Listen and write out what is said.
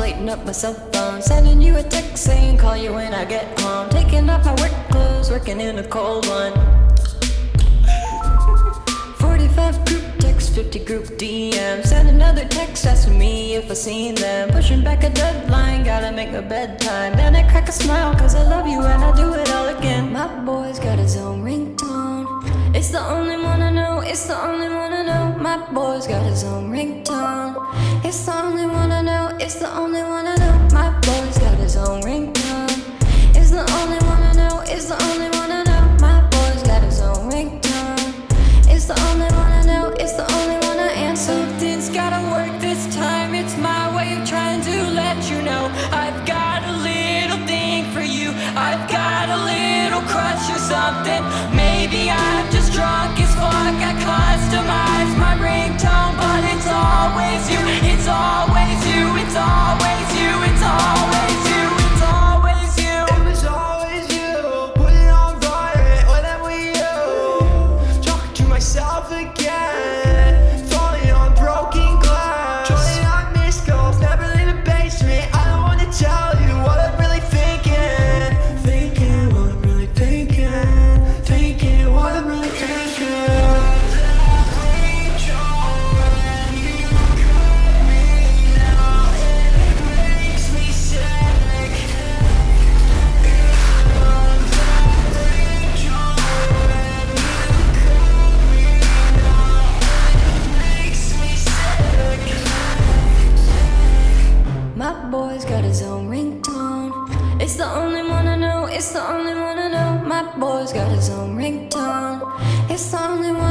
lighting up my cell phone, sending you a text saying call you when I get home. Taking off my work clothes, working in a cold one. 45 group text, 50 group DM. Send another text asking me if I seen them. Pushing back a deadline, gotta make my bedtime. Then I crack a smile cause I love you and I do it all again. My boy's got his own ringtone. It's the only one I know, it's the only one I know. My boy's got his own ringtone. It's the only one I know, it's the only one I know. My boy's got his own ringtone. It's the only one I know, it's the only one I know. My boy's got his own ringtone. It's the only one I know, it's the only one I answer. Something's gotta work this time, it's my way of trying to let you know I've got a little thing for you. I've got a little crush or something. Maybe I'm just drunk as fuck. I customize my ringtone, but it's always you. It's always you. It's always you. It's always you. It's always you. It was always you. Put it on fire. Whatever you. Talking to myself again. Falling on broken glass. Trying on missed calls. Never leave the basement. I don't wanna tell you what I'm really thinking. Thinking what I'm really thinking. Thinking what I'm really thinking. My boy's got his own ringtone. It's the only one I know, it's the only one I know. My boy's got his own ringtone. It's the only one